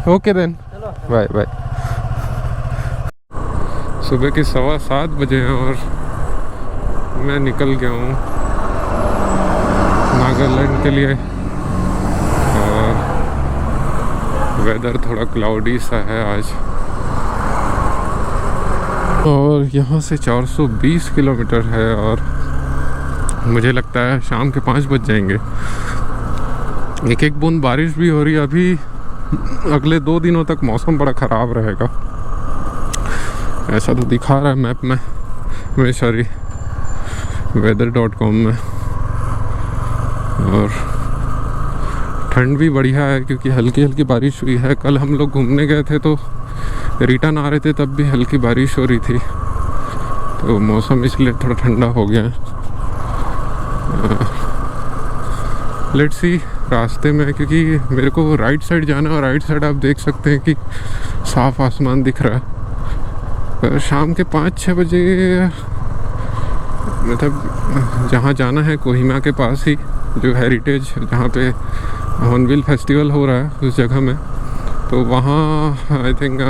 Okay then, bye bye. सुबह के 7:15 बजे हैं और मैं निकल गया हूँ नागालैंड के लिए। और वेदर थोड़ा क्लाउडी सा है आज, और यहाँ से 420 किलोमीटर है और मुझे लगता है शाम के 5 बज जाएंगे। एक एक बूंद बारिश भी हो रही है अभी। अगले 2 दिनों तक मौसम बड़ा ख़राब रहेगा, ऐसा तो दिखा रहा है मैप में सॉरी weather.com में। और ठंड भी बढ़िया है क्योंकि हल्की हल्की बारिश हुई है। कल हम लोग घूमने गए थे तो रिटर्न आ रहे थे तब भी हल्की बारिश हो रही थी, तो मौसम इसलिए थोड़ा ठंडा हो गया है। लेट्स सी रास्ते में, क्योंकि मेरे को राइट साइड जाना है और राइट साइड आप देख सकते हैं कि साफ आसमान दिख रहा है। पर शाम के 5-6 बजे मतलब जहाँ जाना है कोहिमा के पास ही, जो हेरिटेज जहाँ पे हॉर्नबिल फेस्टिवल हो रहा है उस जगह में, तो वहाँ आई थिंक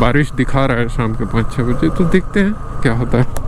बारिश दिखा रहा है शाम के 5-6 बजे। तो देखते हैं क्या होता है।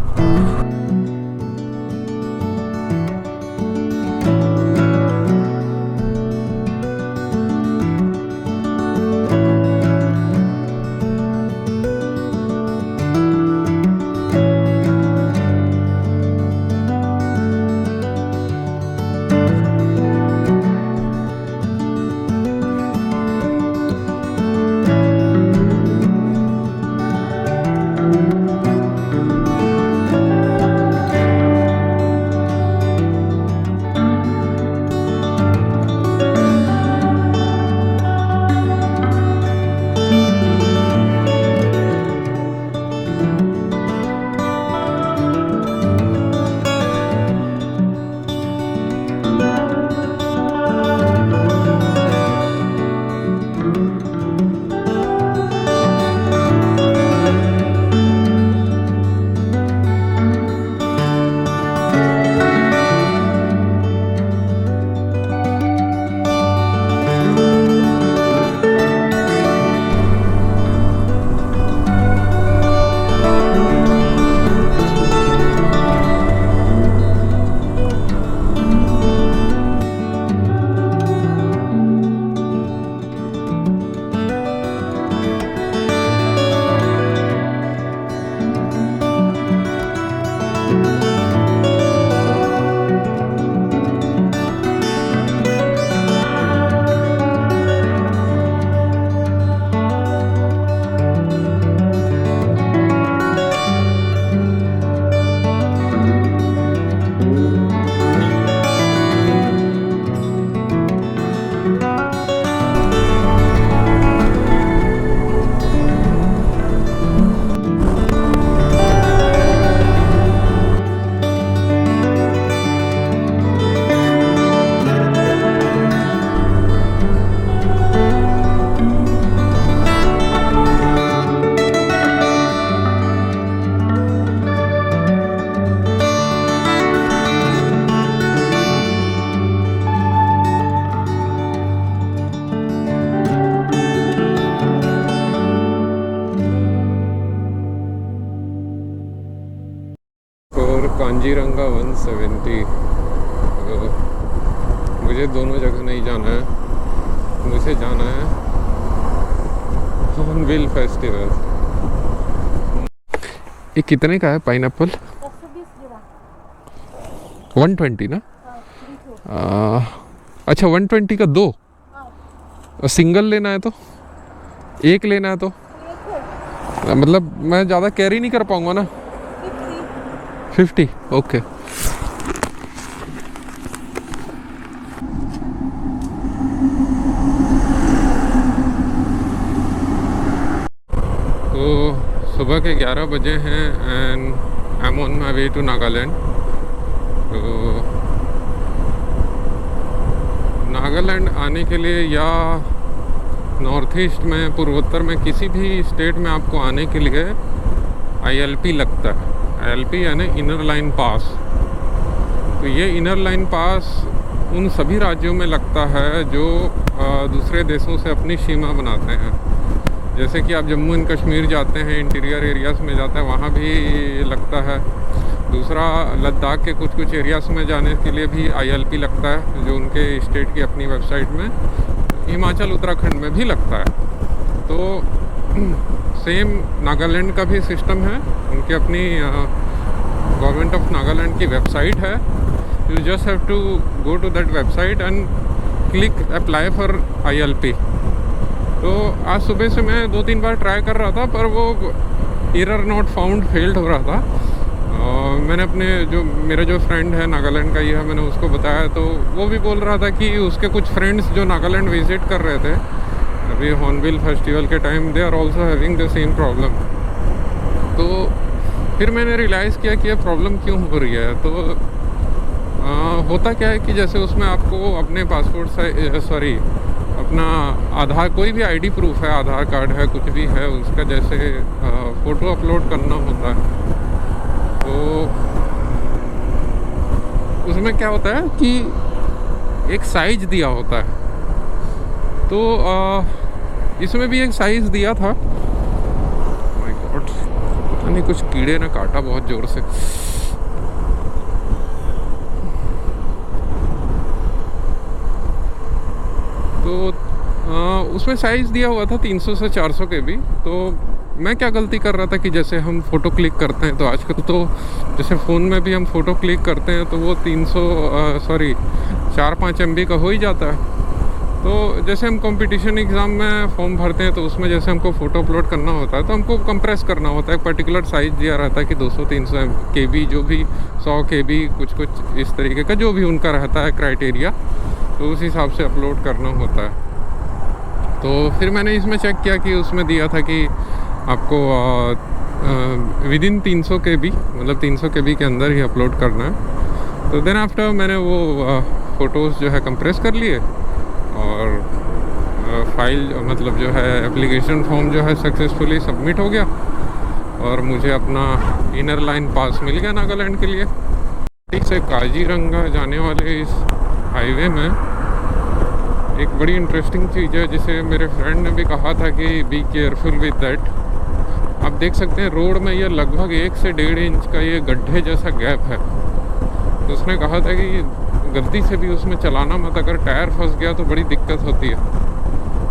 कांजीरंगा 170। मुझे दोनों जगह नहीं जाना है, मुझे जाना है हॉर्नबिल फेस्टिवल। ये कितने का है पाइनएप्पल? 120 ना? अच्छा 120 का 2 सिंगल लेना है तो एक लेना है तो मतलब मैं ज़्यादा कैरी नहीं कर पाऊँगा ना। 50 ओके। तो सुबह के 11 बजे हैं and I am on my way to Nagaland. तो नागालैंड आने के लिए या नॉर्थ ईस्ट में पूर्वोत्तर में किसी भी स्टेट में आपको आने के लिए ILP लगता है। ILP यानी इनर लाइन पास। तो ये इनर लाइन पास उन सभी राज्यों में लगता है जो दूसरे देशों से अपनी सीमा बनाते हैं। जैसे कि आप जम्मू एंड कश्मीर जाते हैं, इंटीरियर एरियाज़ में जाते हैं, वहाँ भी लगता है। दूसरा, लद्दाख के कुछ कुछ एरियाज़ में जाने के लिए भी ILP लगता है, जो उनके स्टेट की अपनी वेबसाइट में। हिमाचल उत्तराखंड में भी लगता है। तो सेम नागालैंड का भी सिस्टम है, उनकी अपनी गवर्नमेंट ऑफ नागालैंड की वेबसाइट है। You just have to go to that website and click apply for ILP। तो आज सुबह से मैं 2-3 बार ट्राई कर रहा था, पर वो एरर नॉट फाउंड फेल्ड हो रहा था। मैंने अपने मेरा जो फ्रेंड है नागालैंड का, ये है, मैंने उसको बताया, तो वो भी बोल रहा था कि उसके कुछ फ्रेंड्स जो नागालैंड विज़िट कर रहे थे अभी हॉर्नबिल फेस्टिवल के time, they are also having the same problem. तो फिर मैंने रियलाइज़ किया कि ये प्रॉब्लम क्यों हो रही है। तो होता क्या है कि जैसे उसमें आपको अपने पासपोर्ट से अपना आधार, कोई भी ID प्रूफ है, आधार कार्ड है, कुछ भी है, उसका जैसे फ़ोटो अपलोड करना होता है। तो उसमें क्या होता है कि एक साइज दिया होता है। तो इसमें भी एक साइज दिया था। माय गॉड, पता नहीं कुछ कीड़े ने काटा बहुत ज़ोर से। तो उसमें साइज़ दिया हुआ था 300 से 400 के भी। तो मैं क्या गलती कर रहा था कि जैसे हम फ़ोटो क्लिक करते हैं, तो आजकल तो जैसे फ़ोन में भी हम फ़ोटो क्लिक करते हैं तो वो 4-5 MB का हो ही जाता है। तो जैसे हम कंपटीशन एग्ज़ाम में फॉर्म भरते हैं, तो उसमें जैसे हमको फ़ोटो अपलोड करना होता है, तो हमको कंप्रेस करना होता है। एक पर्टिकुलर साइज़ दिया रहता है कि 200-300 KB, जो भी 100 KB, कुछ इस तरीके का जो भी उनका रहता है क्राइटेरिया, तो उस हिसाब से अपलोड करना होता है। तो फिर मैंने इसमें चेक किया कि उसमें दिया था कि आपको विदिन 300 KB, मतलब 300 KB के अंदर ही अपलोड करना है। तो देन आफ्टर मैंने वो फ़ोटोज़ जो है कंप्रेस कर लिए, और फाइल मतलब जो है एप्लीकेशन फॉर्म जो है सक्सेसफुली सबमिट हो गया, और मुझे अपना इनर लाइन पास मिल गया नागालैंड के लिए। ठीक से काजीरंगा जाने वाले इस हाईवे में एक बड़ी इंटरेस्टिंग चीज़ है, जिसे मेरे फ्रेंड ने भी कहा था कि बी केयरफुल विद दैट। आप देख सकते हैं रोड में ये लगभग 1 से 1.5 इंच का ये गड्ढे जैसा गैप है। तो उसने कहा था कि गलती से भी उसमें चलाना मत, अगर टायर फंस गया तो बड़ी दिक्कत होती है।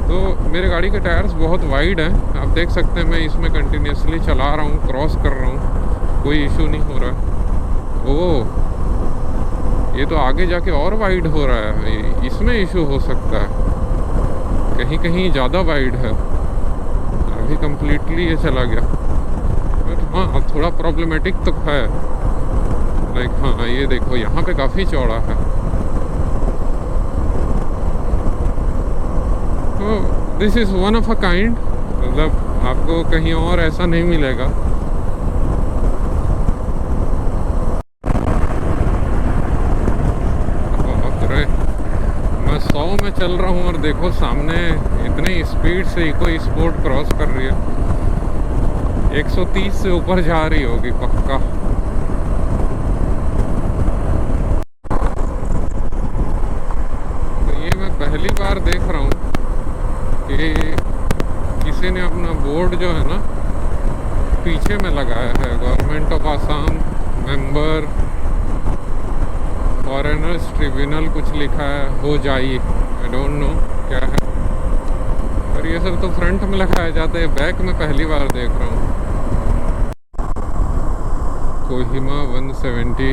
तो मेरे गाड़ी के टायर्स बहुत वाइड हैं, आप देख सकते हैं। मैं इसमें कंटिन्यूसली चला रहा हूँ, क्रॉस कर रहा हूँ, कोई इशू नहीं हो रहा। ओह, ये तो आगे जाके और वाइड हो रहा है, इसमें इशू हो सकता है, कहीं कहीं ज़्यादा वाइड है। अभी कम्प्लीटली ये चला गया, बट हाँ थोड़ा प्रॉब्लमेटिक तो है। लाइक हाँ, ये देखो यहाँ पे काफ़ी चौड़ा है। तो this is one of a kind, मतलब आपको कहीं और ऐसा नहीं मिलेगा। मैं 100 में चल रहा हूँ और देखो सामने इतनी स्पीड से इको स्पोर्ट क्रॉस कर रही है, 130 से ऊपर जा रही होगी पक्का। तो ये मैं पहली बार देख रहा हूँ कि किसी ने अपना बोर्ड जो है ना पीछे में लगाया है, government of Assam member foreigners tribunal कुछ लिखा है, हो जाइए, आई डोंट नो क्या है। और ये सब तो फ्रंट में लगाया जाता है, बैक में पहली बार देख रहा हूँ। कोहिमा 170,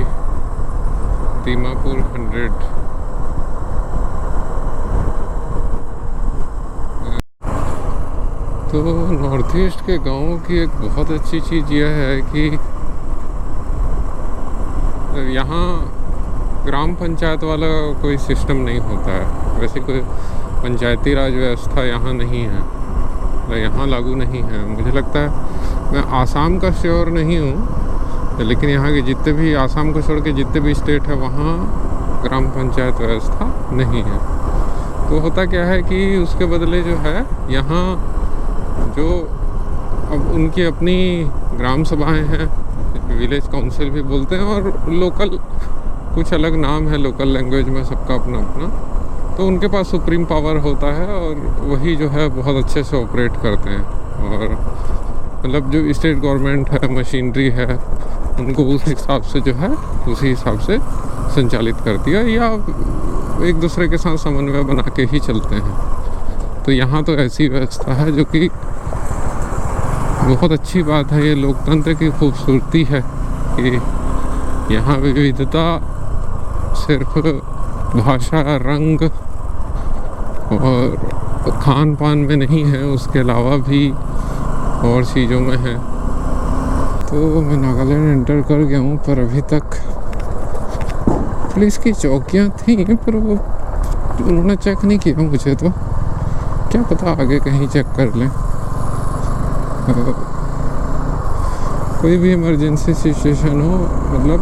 दीमापुर 100। तो नॉर्थ ईस्ट के गाँवों की एक बहुत अच्छी चीज़ यह है कि यहाँ ग्राम पंचायत वाला कोई सिस्टम नहीं होता है। वैसे कोई पंचायती राज व्यवस्था यहाँ नहीं है, यहाँ लागू नहीं है। मुझे लगता है, मैं आसाम का श्योर नहीं हूँ, लेकिन यहाँ के जितने भी, आसाम को छोड़ के जितने भी स्टेट है, वहाँ ग्राम पंचायत व्यवस्था नहीं है। तो होता क्या है कि उसके बदले जो है यहाँ जो अब उनकी अपनी ग्राम सभाएँ हैं, विलेज काउंसिल भी बोलते हैं, और लोकल कुछ अलग नाम है लोकल लैंग्वेज में, सबका अपना अपना। तो उनके पास सुप्रीम पावर होता है और वही जो है बहुत अच्छे से ऑपरेट करते हैं। और मतलब जो स्टेट गवर्नमेंट है, मशीनरी है, उनको उस हिसाब से जो है उसी हिसाब से संचालित करती है या एक दूसरे के साथ समन्वय बना के ही चलते हैं। तो यहाँ तो ऐसी व्यवस्था है जो कि बहुत अच्छी बात है। ये लोकतंत्र की खूबसूरती है कि यहाँ विविधता सिर्फ भाषा, रंग और खान पान में नहीं है, उसके अलावा भी और चीज़ों में है। तो मैं नागालैंड एंटर कर गया हूँ, पर अभी तक पुलिस की चौकियाँ थी पर वो उन्होंने चेक नहीं किया मुझे। तो क्या पता आगे कहीं चेक कर लें। कोई भी इमरजेंसी सिचुएशन हो, मतलब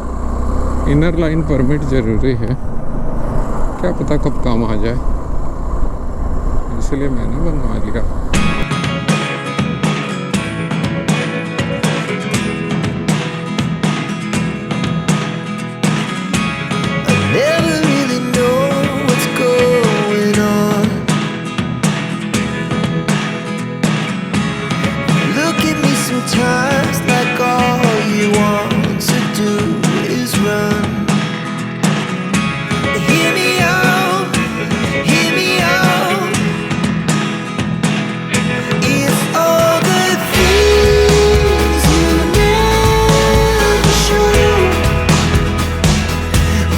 इनर लाइन परमिट ज़रूरी है, क्या पता कब काम आ जाए, इसलिए मैंने बनवा लिया। Sometimes like all you want to do is run. Hear me out, hear me out. It's all the things you never show.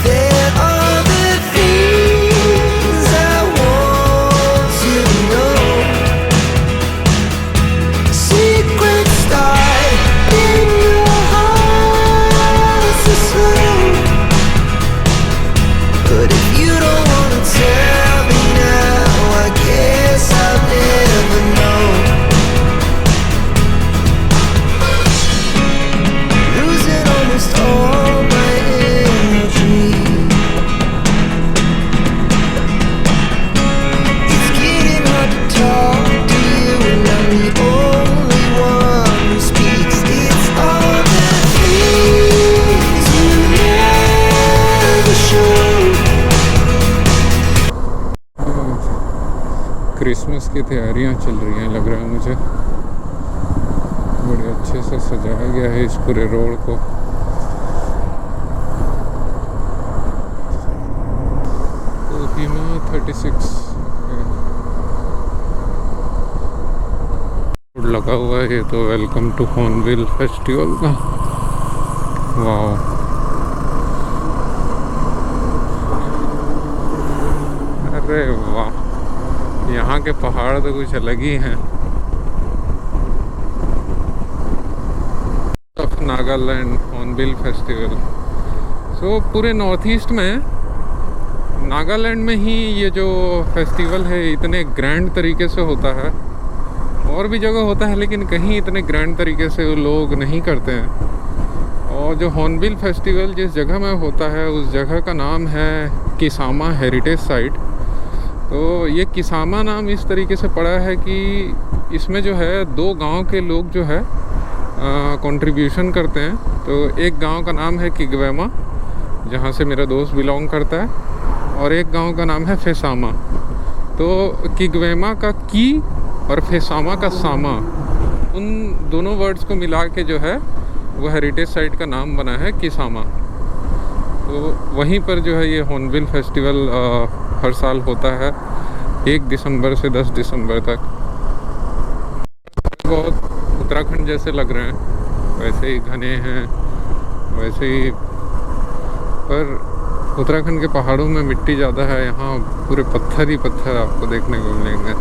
There are the things I want to know. Secrets start in your heart so slow. But if you don't wanna tell me now, I guess I'll never know. Losing almost all my energy. It's getting hard to talk to you, and I'm the only one who speaks. It's all the things you never show. Christmas की तैयारियां चल रही हैं, लग रहा है मुझे। बड़े अच्छे से सजाया गया है इस पूरे रोड को। कोहिमा 36 बोर्ड लगा हुआ है। ये तो वेलकम टू हॉर्नबिल फेस्टिवल का। वाह, अरे वाह, यहाँ के पहाड़ तो कुछ अलग ही हैं। Of Nagaland Hornbill Festival. So पूरे नॉर्थ ईस्ट में, नागालैंड में ही ये जो फेस्टिवल है इतने ग्रैंड तरीके से होता है। और भी जगह होता है लेकिन कहीं इतने ग्रैंड तरीके से लोग नहीं करते हैं। और जो हॉर्नबिल फेस्टिवल जिस जगह में होता है उस जगह का नाम है किसामा हेरिटेज साइट। तो ये किसामा नाम इस तरीके से पड़ा है कि इसमें जो है दो गांव के लोग जो है कंट्रीब्यूशन करते हैं। तो एक गांव का नाम है किगवेमा, जहां से मेरा दोस्त बिलोंग करता है, और एक गांव का नाम है फेसामा। तो किगवेमा का की और फेसामा का सामा, उन दोनों वर्ड्स को मिला के जो है वो हेरिटेज साइट का नाम बना है किसामा। तो वहीं पर जो है ये हॉर्नबिल फेस्टिवल हर साल होता है 1 दिसंबर से 10 दिसंबर तक। बहुत उत्तराखंड जैसे लग रहे हैं, वैसे ही घने हैं, वैसे ही, पर उत्तराखंड के पहाड़ों में मिट्टी ज़्यादा है। यहाँ पूरे पत्थर ही पत्थर आपको देखने को मिलेंगे।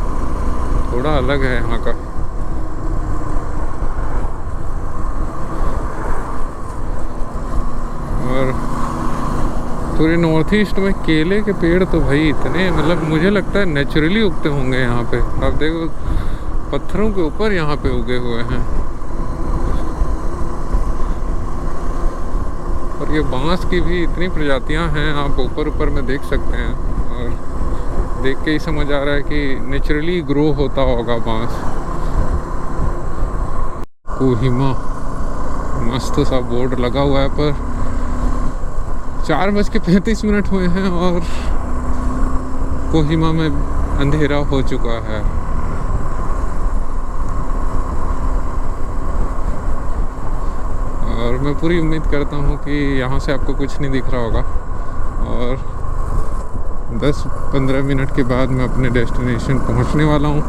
थोड़ा अलग है यहाँ का। और पूरे नॉर्थ ईस्ट में केले के पेड़ तो भाई इतने, मतलब मुझे लगता है नेचुरली उगते होंगे यहाँ पे। आप देखो पत्थरों के ऊपर यहाँ पे उगे हुए हैं। और ये बांस की भी इतनी प्रजातियां हैं, आप ऊपर ऊपर में देख सकते हैं। और देख के ही समझ आ रहा है कि नेचुरली ग्रो होता होगा बांस। कोहिमा मस्त सा बोर्ड लगा हुआ है, पर 4:35 हुए हैं और कोहिमा में अंधेरा हो चुका है। और मैं पूरी उम्मीद करता हूँ कि यहाँ से आपको कुछ नहीं दिख रहा होगा, और 10-15 मिनट के बाद मैं अपने डेस्टिनेशन पहुँचने वाला हूँ।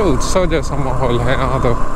उत्सव जैसा माहौल है यहाँ तो।